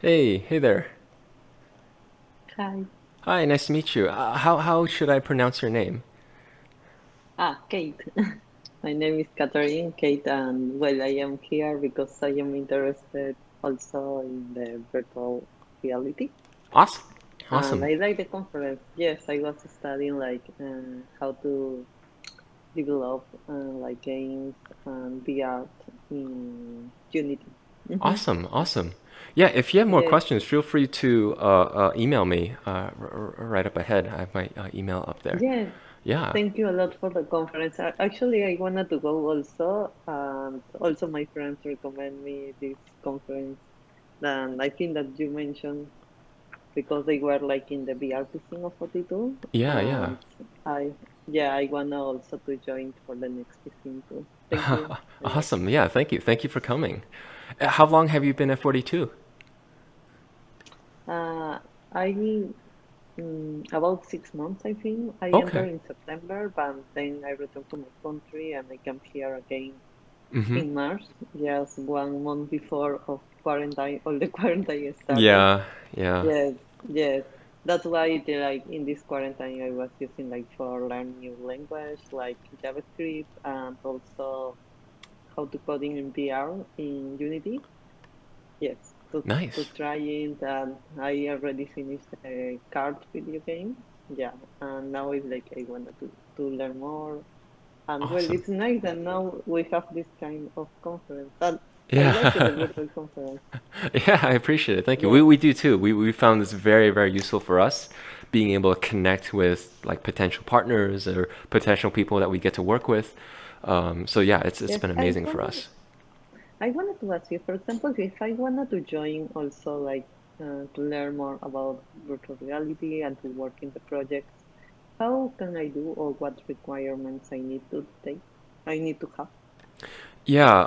Hey there. Hi. Hi, nice to meet you. How should I pronounce your name? Kate. My name is Catherine Kate, and well, I am here because I am interested also in the virtual reality. Awesome. And Awesome. I like the conference. Yes, I was studying how to develop like games and VR in Unity. Hmm. Awesome. Awesome. Yeah, if you have more Yes, questions, feel free to email me right up ahead. I have my email up there. yes. Yeah. Thank you a lot for the conference. Actually, I wanted to go also, and also my friends recommend me this conference. And I think that you mentioned because they were like in the VR scene of 42, Yeah, yeah. and I, yeah, I wanna also to join for the next scene too. Thank you a lot. Awesome. Yeah, thank you. Thank you for coming. How long have you been at 42? Uh, I about 6 months, I think. I Okay. entered in September, but then I returned to my country and I came here again Mm-hmm. in March, just 1 month before of quarantine, all the quarantine started. Yeah, yeah. Yes, yes. That's why like in this quarantine I was using like for learn new language like JavaScript and also how to coding in VR in Unity. Yes, to Nice. try it, and I already finished a card video game. Yeah, and now it's like I wanted to learn more. And well, Awesome. it's nice that now we have this kind of conference. And I like it, the Yeah. virtual conference. Yeah, I appreciate it. Thank you. Yes, We do too. We found this very, very useful for us, being able to connect with like potential partners or potential people that we get to work with. So yeah, it's yes. been amazing for us. I wanted to ask you, for example, if I wanted to join also like to learn more about virtual reality and to work in the projects, how can I do or what requirements I need to take? I need to have. Yeah,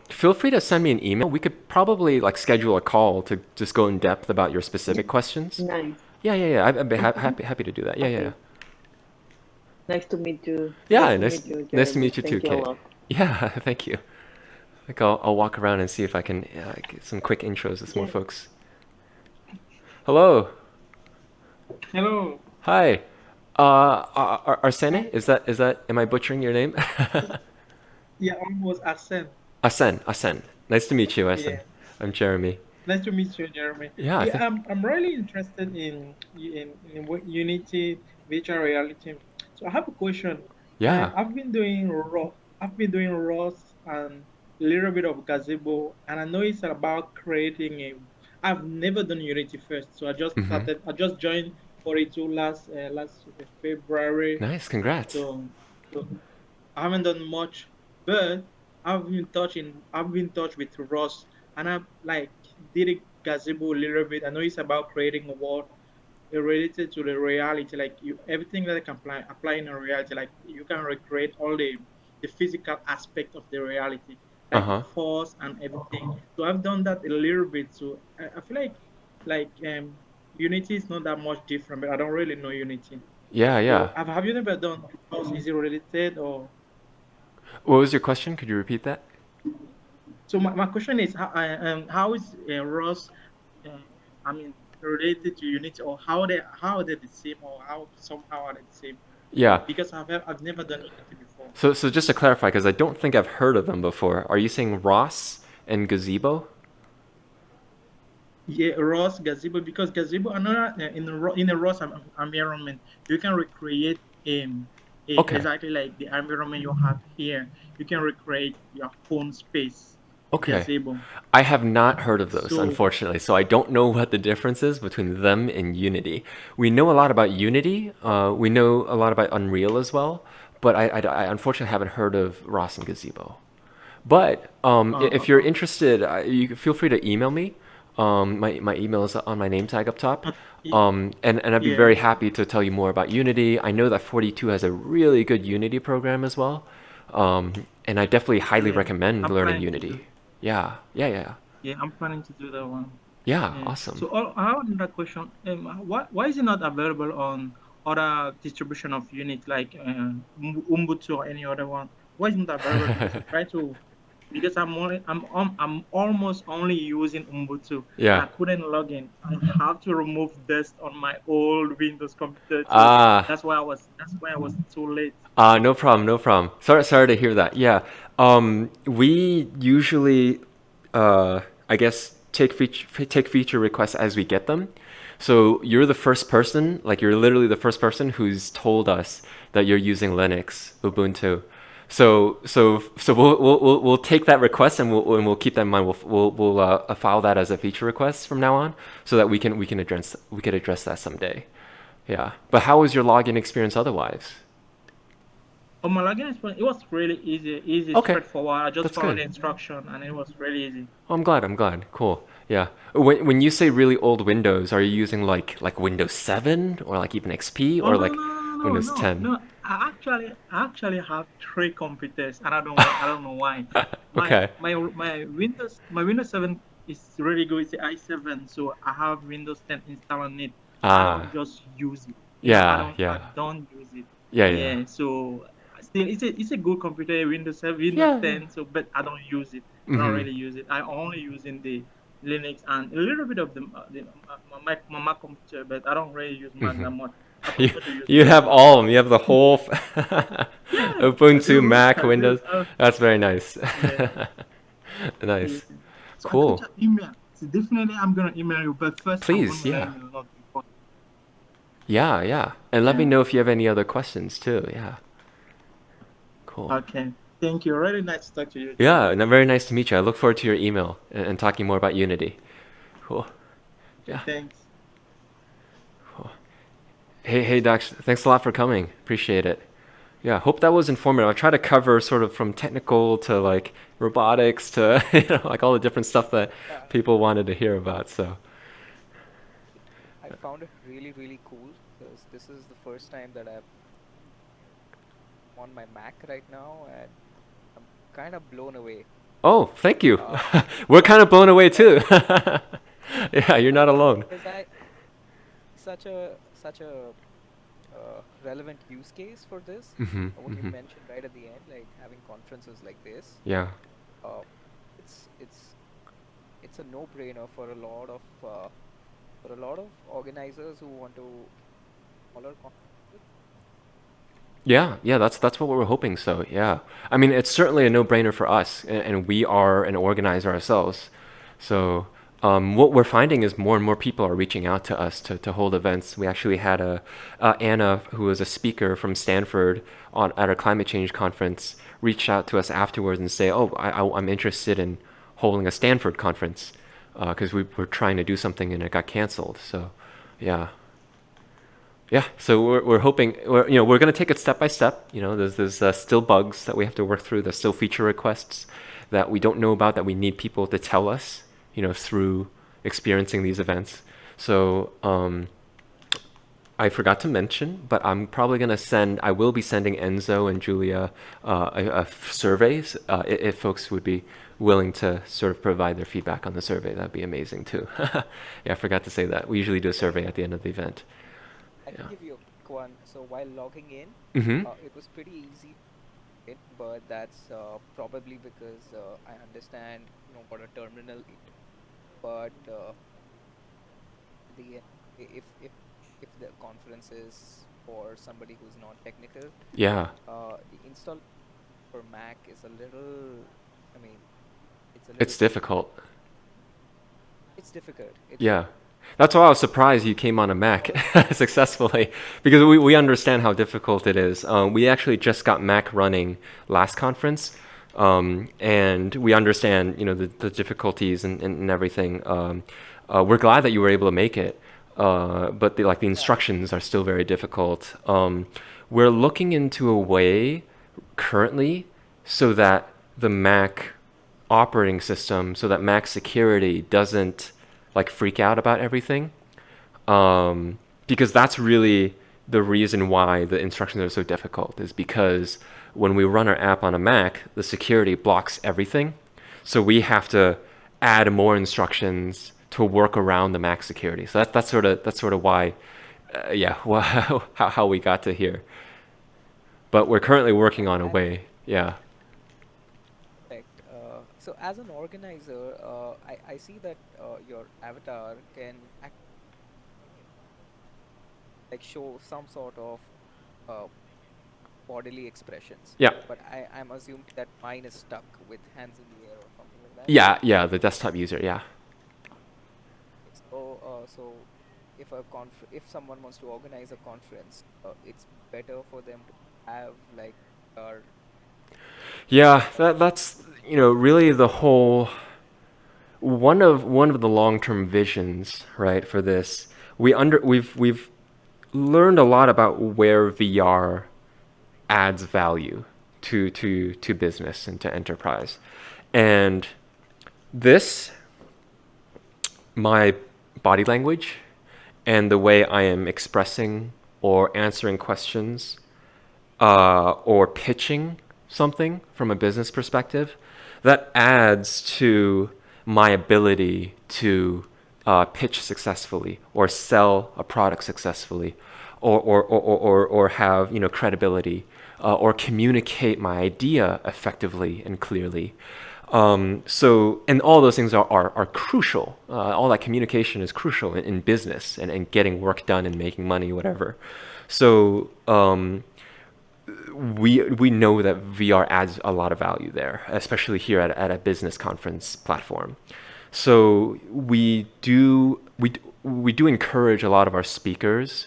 feel free to send me an email. We could probably like schedule a call to just go in depth about your specific Yes. questions. Nice. Yeah. I'd be Hmm. happy to do that. Yeah. Okay. Nice to meet you. Nice Yeah, to meet you, nice to Jeremy. meet you too, Thank you a Kate. lot. Yeah, thank you. Like I'll walk around and see if I can get some quick intros with some more Yes. folks. Hello. Hello. Hi. Arsene? Um, Is that, am I butchering your name? yeah, almost Asen. Asen. Nice to meet you, Asen. Yeah, I'm Jeremy. nice to meet you, Jeremy. Yeah, I Yeah, think, I'm really interested in what Unity virtual reality. So I have a question. yeah. I've been doing ROS and a little bit of Gazebo, and I know it's about creating a. I've never done Unity first, so I just Mm-hmm. started. I just joined 42 last February. Nice, congrats. So, so I haven't done much, but I've been in touch with Ross, and I like did a gazebo a little bit. I know it's about creating a world related to the reality, like you everything that I can apply in a reality, like you can recreate all the physical aspect of the reality, like the Uh-huh. force and everything. So I've done that a little bit. So I feel like Unity is not that much different, but I don't really know Unity. Yeah. So have you never done Ross? Is it related or? What was your question? Could you repeat that? So my question is, how is Ross, uh, I mean, related to Unity, or how are they the same, or how somehow are they the same? Yeah. Because I've never done Unity before. So just to clarify, because I don't think I've heard of them before, are you saying Ross and Gazebo? Yeah, Ross Gazebo, because Gazebo another in a Ross environment, you can recreate Okay. exactly like the environment you have here. You can recreate your own space, Okay. Gazebo. I have not heard of those, So unfortunately, so I don't know what the difference is between them and Unity. We know a lot about Unity. We know a lot about Unreal as well, but I unfortunately haven't heard of Ross and Gazebo. But if you're okay. interested, you feel free to email me. My email is on my name tag up top. And I'd be Yeah, very happy to tell you more about Unity. I know that 42 has a really good Unity program as well. And I definitely highly yeah. recommend I'm learning planning to do. Unity. Yeah. Yeah, I'm planning to do that one. Yeah, Yeah. awesome. So I have another question. Why is it not available on other distribution of Unity like Ubuntu or any other one? Why is it not available? Because I try to. because I'm almost only using Ubuntu, and Yeah. I couldn't log in. I have to remove this on my old Windows computer too. Ah. That's why I was too late. No problem, no problem. Sorry to hear that. Yeah. We usually, I guess, take feature requests as we get them. So you're the first person, like you're literally the first person who's told us that you're using Linux, Ubuntu. So we'll take that request and we'll keep that in mind. We'll file that as a feature request from now on, so that we can address that someday. Yeah. But how was your login experience otherwise? On my login experience, it was really easy, Okay, straightforward. I just that's followed good. the instruction, and it was really easy. Oh, I'm glad. I'm glad. Cool. Yeah. When you say really old Windows, are you using like Windows 7 or like even XP Oh or no like no no no Windows no 10? no! I actually have three computers, and I don't know why. My Okay. my my Windows 7 is really good. It's the i7, so I have Windows 10 installed on it. I don't Ah. just use it. I Yeah. don't I Yeah. don't use it. Yeah. Yeah. Yeah, so still it's a good computer, Windows 7, Windows Yeah. Yeah. 10. So, but I don't use it. I don't Mm-hmm. really use it. I only using the Linux and a little bit of my Mac computer, but I don't really use Mac Mm-hmm. that much. I You prefer to use you Linux have most of all the of them. time. You have the whole Yeah, I Ubuntu, do. Mac, I do. Windows. That's very nice. Yeah, yeah. Nice. So I got Cool. your email. So definitely I'm gonna email you, but first I want Please. to Yeah. learn a lot before. Yeah. Yeah. And let me Yeah. know if you have any other questions too. Yeah. Cool. Okay. Thank you. Really nice to talk to you too. Yeah, and very nice to meet you. I look forward to your email and talking more about Unity. Cool. Okay. Yeah. Thanks. Cool. Hey, Dax. Thanks a lot for coming. Appreciate it. Yeah, hope that was informative. I try to cover sort of from technical to like robotics to like all the different stuff that Yeah, people wanted to hear about. So I found it really, really cool because this is the first time that I've on my Mac right now, and I'm kind of blown away. oh, thank you. Uh, We're kind of blown away yeah, too. Yeah, you're not alone. because I such a relevant use case for this. Hmm. What you Hmm. mentioned right at the end, like having conferences like this, Yeah. uh, it's it's it's a no-brainer for a lot of organizers who want to smaller conferences. Yeah, yeah, that's what we're hoping. So, yeah, I mean, it's certainly a no-brainer for us, and we are an organizer ourselves. So, what we're finding is more and more people are reaching out to us to hold events. We actually had a Anna, who was a speaker from Stanford on at our climate change conference, reach out to us afterwards and say, "Oh, I'm interested in holding a Stanford conference because we were trying to do something and it got canceled." So, yeah. Yeah, so we're hoping we're going to take it step by step. There's still bugs that we have to work through. There's still feature requests that we don't know about that we need people to tell us. Through experiencing these events. So I forgot to mention, but I will be sending Enzo and Julia surveys if folks would be willing to sort of provide their feedback on the survey. That'd be amazing too. Yeah, I forgot to say that. We usually do a survey at the end of the event. I can Yeah. give you a quick one. So while logging in, Mm-hmm. it was pretty easy, but that's probably because I understand, what a terminal is. But the if the conference is for somebody who's not technical, Yeah. the install for Mac is a little, I mean, it's a little It's difficult. it's difficult. It's Yeah. That's why I was surprised you came on a Mac uh, successfully because we understand how difficult it is. We actually just got Mac running last conference, and we understand the difficulties and everything. We're glad that you were able to make it, but the yeah, instructions are still very difficult. We're looking into a way currently so that the Mac operating system, so that Mac security doesn't like freak out about everything, because that's really the reason why the instructions are so difficult, is because when we run our app on a Mac, the security blocks everything. So we have to add more instructions to work around the Mac security. So that's sort of why, yeah, how we got to here. But we're currently working and on a that way. Yeah. aspect. So as an organizer, I see that your avatar can like show some sort of uh, bodily expressions, Yeah. but I'm assuming that mine is stuck with hands in the air or something like that. Yeah, yeah, the desktop user, yeah. So, so if someone wants to organize a conference, it's better for them to have like our Yeah, that's really the whole one of the long-term visions, right, for this. We've learned a lot about where VR adds value to business and to enterprise. And this, my body language and the way I am expressing or answering questions or pitching something from a business perspective, that adds to my ability to pitch successfully or sell a product successfully or have credibility or communicate my idea effectively and clearly. And all those things are crucial. All that communication is crucial in business and getting work done and making money, whatever. So we know that VR adds a lot of value there, especially here at a business conference platform. So we do encourage a lot of our speakers,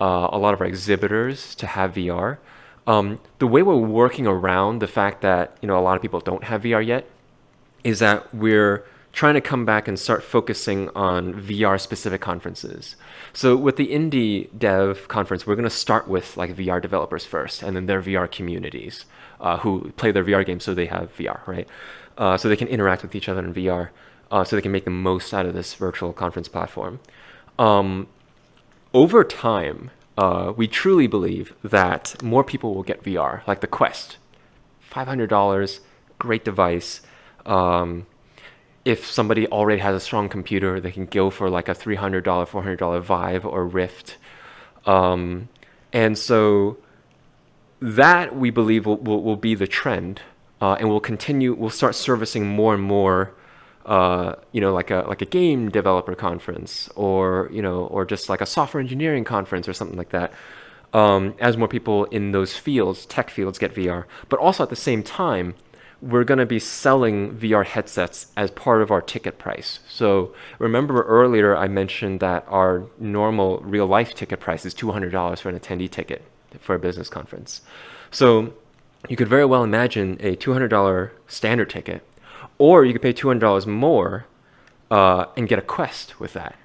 a lot of our exhibitors to have VR. The way we're working around the fact that a lot of people don't have VR yet is that we're trying to come back and start focusing on VR specific conferences. So with the indie dev conference, we're going to start with like VR developers first, and then their VR communities who play their VR games, so they have VR, right? So they can interact with each other in VR, so they can make the most out of this virtual conference platform. Over time, we truly believe that more people will get VR, like the Quest. $500, great device. If somebody already has a strong computer, they can go for like a $300, $400 Vive or Rift. And so that we believe will be the trend, and we'll start servicing more and more, like a game developer conference or just like a software engineering conference or something like that. As more people in those fields, tech fields, get VR. But also at the same time, we're going to be selling VR headsets as part of our ticket price. So remember earlier I mentioned that our normal real life ticket price is $200 for an attendee ticket for a business conference. So you could very well imagine a $200 standard ticket, or you could pay $200 more and get a Quest with that.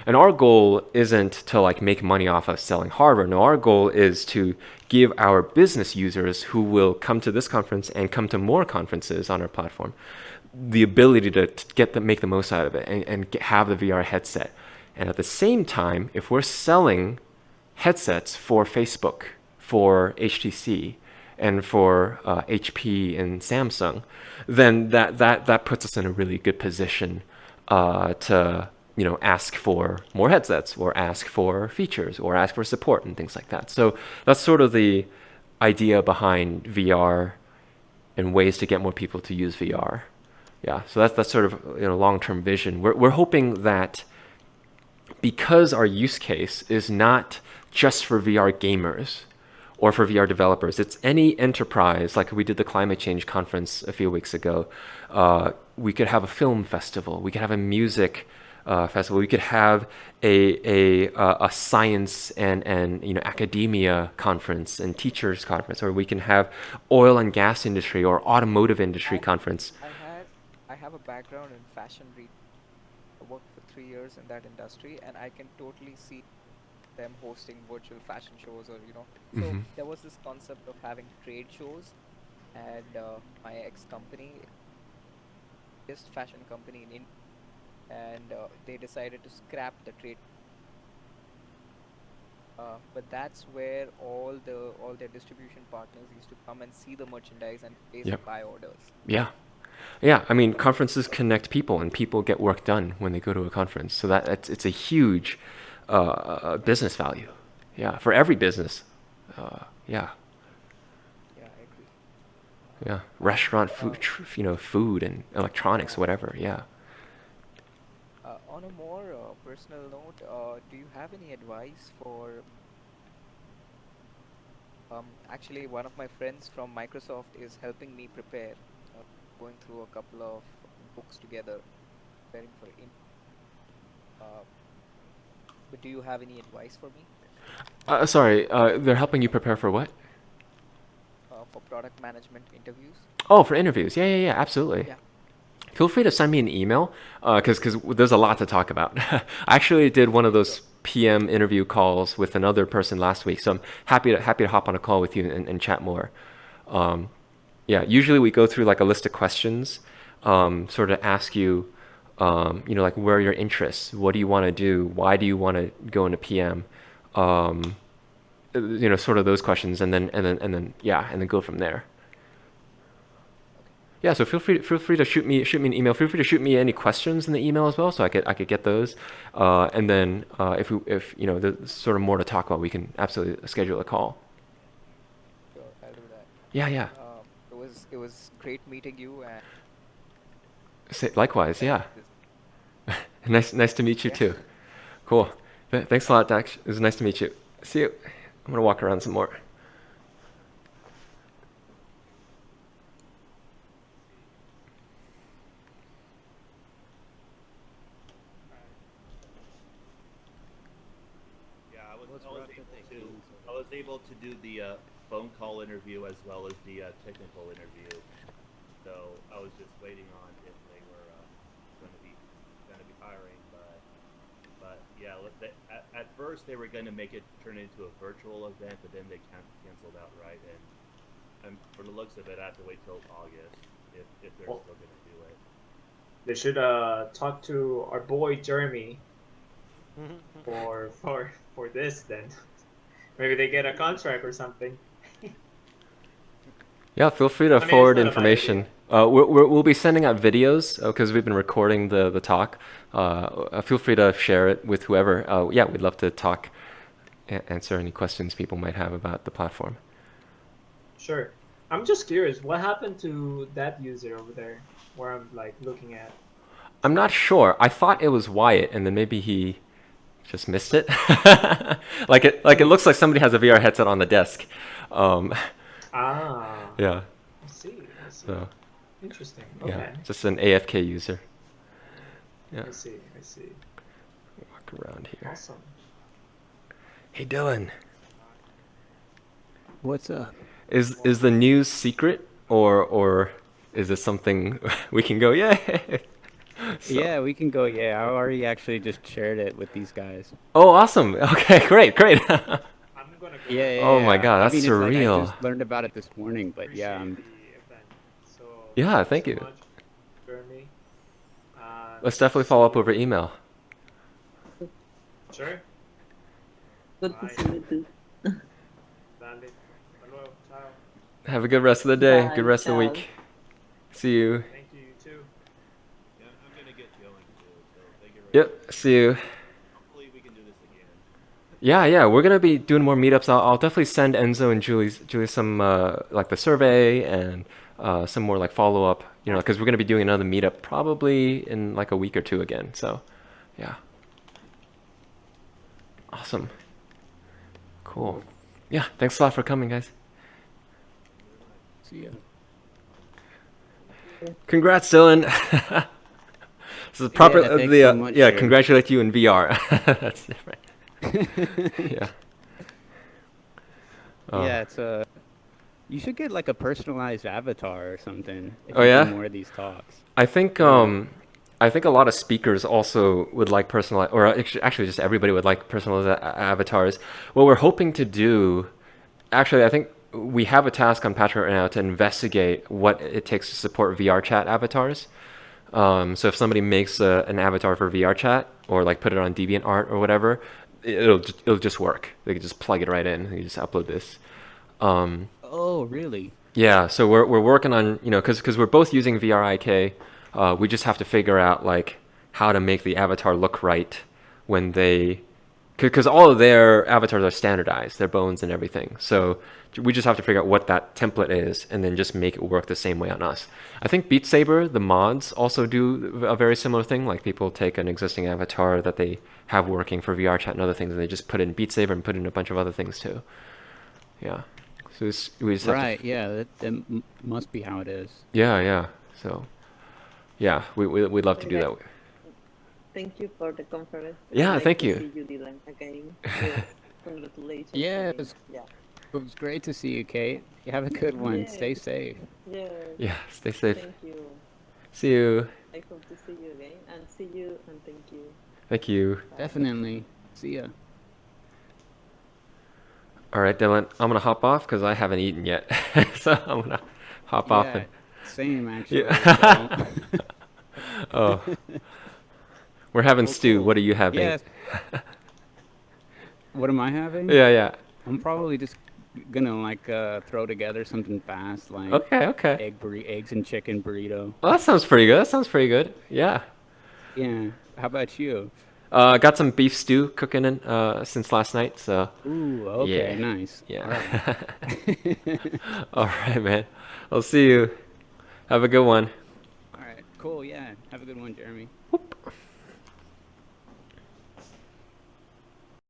And our goal isn't to like make money off of selling hardware. No, our goal is to give our business users who will come to this conference and come to more conferences on our platform the ability to make the most out of it and have the VR headset. And at the same time, if we're selling headsets for Facebook, for HTC, and for HP and Samsung, then that puts us in a really good position to ask for more headsets or ask for features or ask for support and things like that. So that's sort of the idea behind VR and ways to get more people to use VR. Yeah, so that's sort of long-term vision. We're hoping that because our use case is not just for VR gamers or for VR developers, it's any enterprise. Like we did the climate change conference a few weeks ago. We could have a film festival. We could have a music festival. We could have a science and academia conference and teachers conference, or we can have oil and gas industry or automotive industry I conference. I had I have a background in fashion retail. I worked for 3 years in that industry, and I can totally see them hosting virtual fashion shows or so Hmm. there was this concept of having trade shows, and my ex company, biggest fashion company in India, and they decided to scrap the trade. But that's where all their distribution partners used to come and see the merchandise and place Yep. buy orders. Yeah. Yeah, I mean, conferences connect people, and people get work done when they go to a conference. So it's a huge business value. Yeah, for every business. Yeah. Yeah, I agree. Yeah, restaurant Uh, food, food and electronics, yeah. whatever. Yeah. On a more personal note, do you have any advice for actually one of my friends from Microsoft is helping me prepare, uh, going through a couple of books together, preparing for in. Uh, but do you have any advice for me Sorry, they're helping you prepare for what? for product management interviews? Oh, for interviews. Yeah, yeah, yeah, absolutely. Yeah, Feel free to send me an email because there's a lot to talk about. I actually did one of sure. those PM interview calls with another person last week, so I'm happy to hop on a call with you and chat more. Um, yeah, usually we go through like a list of questions, sort of ask you, like where are your interests? What do you want to do? Why do you want to go into PM? Um, sort of those questions, and then go from there. Okay, Yeah, so feel free to shoot me an email. Feel free to shoot me any questions in the email as well, so I could get those. And then if there's sort of more to talk about, we can absolutely schedule a call. sure. I'll do that. Yeah, yeah. It was great meeting you and Likewise, yeah, yeah. Nice to meet you yeah. too. Cool. Thanks a lot, Dax. It was nice to meet you. See you. I'm gonna walk around some more. Yeah, What's Rafta thinking? I was able to do the phone call interview as well as the technical interview. So I was just waiting on if they were going to be hiring, but yeah, at first they were going to make it turn into a virtual event, but then they canceled outright, and for the looks of it, I have to wait till August if they're Well, still going to do it. they should talk to our boy Jeremy for this then. Maybe they get a contract or something. Yeah, feel free to I mean, it's forward not a bad information. idea. We'll be sending out videos because we've been recording the talk. Feel free to share it with whoever. Yeah, we'd love to talk, answer any questions people might have about the platform. Sure. I'm just curious, what happened to that user over there where I'm like looking at? I'm not sure. I thought it was Wyatt, and then maybe he just missed it. Like it looks like somebody has a VR headset on the desk. Um, Ah, yeah. I see. I see. So Interesting. yeah, Okay. just an AFK user. Yeah. I see. I see. Walk around here. Awesome. Hey Dylan, What's up? is the news secret or is this something we can go? Yeah. So. Yeah, we can go. Yeah, I already actually just shared it with these guys. Oh, awesome. Okay, great. I'm gonna go Yeah, look yeah, Oh into my yeah. that. God, I that's mean, it's like I surreal. just learned about it this morning, but yeah, Appreciate the event. So Yeah, thank you thank so you. much, Jeremy. Let's definitely See follow up you. over email. Sure. Good to Bye. see you too. Dale. Hasta luego. Ciao. Have a good rest of the day. Good Bye. rest of the Ciao. week. See you. Thank you. You too. Yeah, I'm going to get going too. So thank you very Yep. much. See you. Hopefully we can do this again. Yeah. We're gonna be doing more meetups. I'll definitely send Enzo and Julie some like the survey and some more like follow up. Because we're gonna be doing another meetup probably in like a week or two again. So, yeah. Awesome. Cool. Yeah. Thanks a lot for coming, guys. see ya. Congrats, Dylan. This is proper. Yeah, thanks so much, Yeah. sir. Congratulate you in VR. That's different. Yeah. Yeah, it's you should get like a personalized avatar or something if Oh you do yeah. more of these talks. I think Yeah. I think a lot of speakers also would like personalized, or actually just everybody would like personalized avatars. What we're hoping to do, actually, I think we have a task on Patreon right now to investigate what it takes to support VR chat avatars. So if somebody makes an avatar for VR chat or like put it on DeviantArt or whatever, it'll just work. They can just plug it right in. You just upload this. Um, Oh, really? yeah, so we're working on, because we're both using VRIK. We just have to figure out like how to make the avatar look right when they because all of their avatars are standardized, their bones and everything. So we just have to figure out what that template is and then just make it work the same way on us. I think Beat Saber, the mods also do a very similar thing. Like people take an existing avatar that they have working for VR chat and other things, and they just put in Beat Saber and put in a bunch of other things too. Yeah. So we just have Right. to. Yeah. That must be how it is. Yeah, yeah. So yeah, we'd love to do Okay. that. Thank you for the conference. Yeah, Nice thank to you. see you, Dylan, again. Yes, congratulations Yeah. again. Yeah. It was great to see you, Kate. You have a good one. Yes, Stay safe. yes. Yeah, stay safe. Thank you. See you. I hope to see you again and see you and thank you. Thank you. Bye. Definitely. See ya. All right, Dylan, I'm gonna hop off because I haven't eaten yet, so I'm gonna hop off Yeah. and Same actually. yeah. So. Oh, we're having Well, stew. cool. What are you having? Yeah. What am I having? Yeah, yeah. I'm probably just gonna like throw together something fast, like Okay, okay. eggs and chicken burrito. Well, that sounds pretty good. That sounds pretty good. Yeah. Yeah. How about you? Got some beef stew cooking in since last night, so Ooh. Okay. yeah, Nice. All right. yeah. All right, man. I'll see you. Have a good one. All right. Cool. Yeah. Have a good one, Jeremy. Whoop.